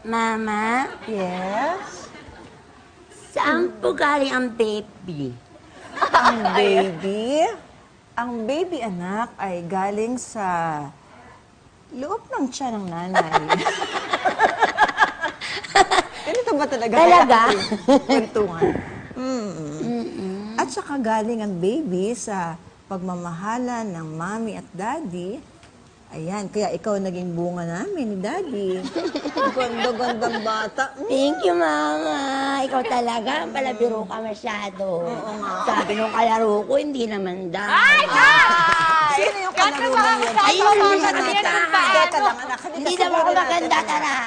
Mama, Yes? saan po galing ang baby? Ang baby? Ang baby anak ay galing sa loob ng tiyan ng nanay. Ganito ba talaga? Talaga? Kwentuhan. At saka galing ang baby sa pagmamahalan ng mommy at daddy. Ayan, kaya ikaw naging bunga namin ni daddy. Ganda-gandang bata. Thank you, Mama. Ikaw talaga, palabiro ka masyado. Oo nga. Sabi nung kalaro ko, hindi naman daw. Sino yung kalaro mo yun? Ayun, Ayun, yung anak. nakita. Teka lang, anak. Halika, Hindi daw siguro ako natin maganda, yan. anak.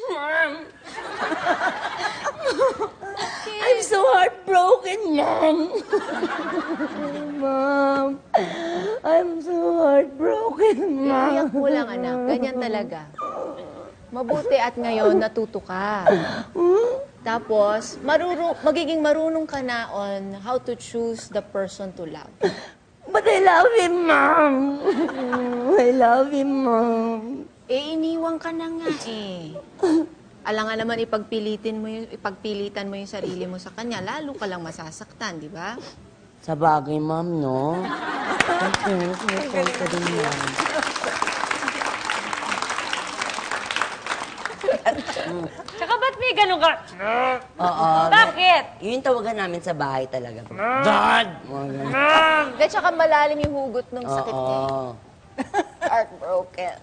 Mom. I'm so heartbroken, Mom. Mom. I'm so heartbroken, Mom. Iiyak mo lang, anak. Ganyan talaga. Mabuti at ngayon natuto ka. Tapos, magiging marunong ka na on how to choose the person to love. But I love him, Mom. I love him, Mom. Iniwan ka na nga eh. Alangan naman ipagpilitan mo yung sarili mo sa kanya, lalo ka lang masasaktan, di ba? Sa bagay, Mom, no? May point ka din yan. Tsaka ba't may ganun ka? Oo. Bakit? Yun yung tawagan namin sa bahay talaga. Dad! At saka malalim yung hugot ng sakit niya. Oo. Heartbroken.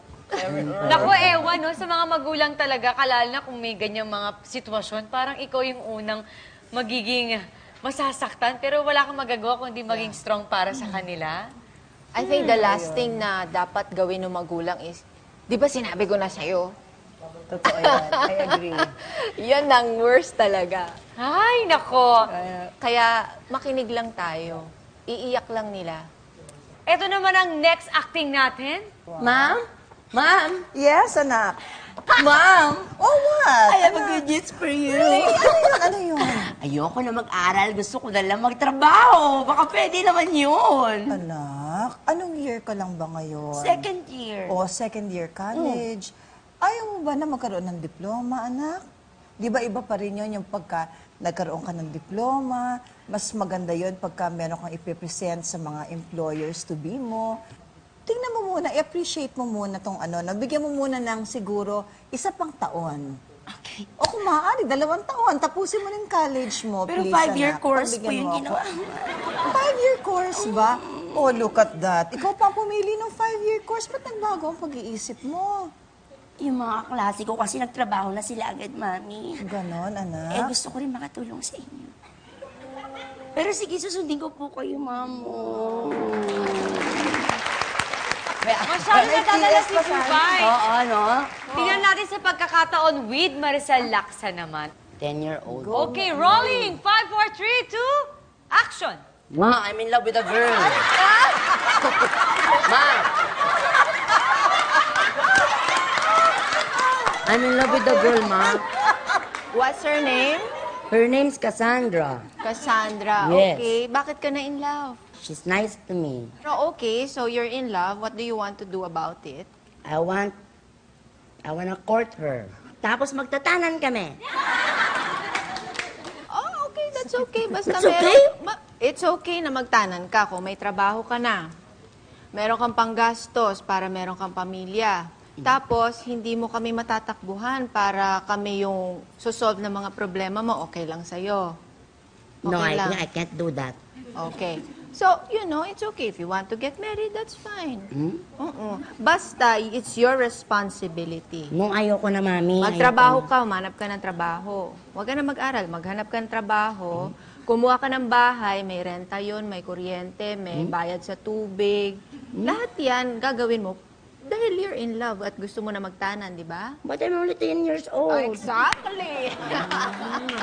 Naku, ewan, no? Sa mga magulang talaga, kalala na kung may ganyang mga sitwasyon, parang ikaw yung unang magiging masasaktan, pero wala kang magagawa kundi maging strong para sa kanila. I think the last thing na dapat gawin ng magulang is, di ba sinabi ko na sa'yo? Totoo yan. I agree. Yan ang worst talaga. Ay, nako. Kaya makinig lang tayo. Iiyak lang nila. Ito naman ang next acting natin. Ma'am? Ma'am? Yes, anak. Ma'am? Oh, what? I have a good news for you. Ano yun? Ayoko na mag-aral. Gusto ko na lang magtrabaho. Baka pwede naman yun. Anak, anong year ka lang ba ngayon? Second year. O second year college. Ayaw mo ba na magkaroon ng diploma, anak? Di ba iba pa rin yun yung pagka nagkaroon ka ng diploma, mas maganda yun pagka meron kang ipipresent sa mga employers to be mo. Tingnan mo muna, i-appreciate mo muna tong ano, nabigyan mo muna ng siguro isa pang taon. Okay. O kung maaari, 2 taon, tapusin mo na yung college mo, Pero please, 5-year anak. course po Pagbigyan yung mo ako. ginawa. 5-year course ba? Oh, look at that. Ikaw pa pumili ng 5-year course. Ba't nagbago ang pag-iisip mo? Yung mga klase ko kasi nagtrabaho na sila agad, Mami. Ganon, anak. Eh, gusto ko rin makatulong sa inyo. Pero sige, susundin ko po kayo, Mamo. Masyado nadadala si Bubay. Oo, no? Tingnan natin sa pagkakataon with Maricel Laksa naman. 10-year-old. Okay, rolling. 5, 4, 3, 2, action. Ma, I'm in love with a girl. Ma! I'm in love with a girl, Ma. What's her name? Her name's Cassandra. Cassandra. Yes. Okay. Bakit ka na in love? She's nice to me. No, okay, so you're in love. What do you want to do about it? I wanna court her. Tapos magtatanan kami. Oh, okay, that's okay. Basta It's okay? It's okay na magtanan ka kung may trabaho ka na. Meron kang panggastos para meron kang pamilya. Tapos, hindi mo kami matatakbuhan para kami yung susolve ng mga problema mo. Okay lang sa'yo. No, Okay lang. I can't do that. Okay. So, you know, it's okay. If you want to get married, that's fine. Basta, it's your responsibility. No, ayoko na, Mami. Magtrabaho Ayoko ka, umanap ka ng trabaho. Huwag ka na mag-aral, maghanap ka ng trabaho. Kumuha ka ng bahay, may renta yun, may kuryente, may bayad sa tubig. Lahat yan, gagawin mo dahil you're in love at gusto mo na magtanan, di ba? na. But I'm only 10 years old. Exactly! Mami.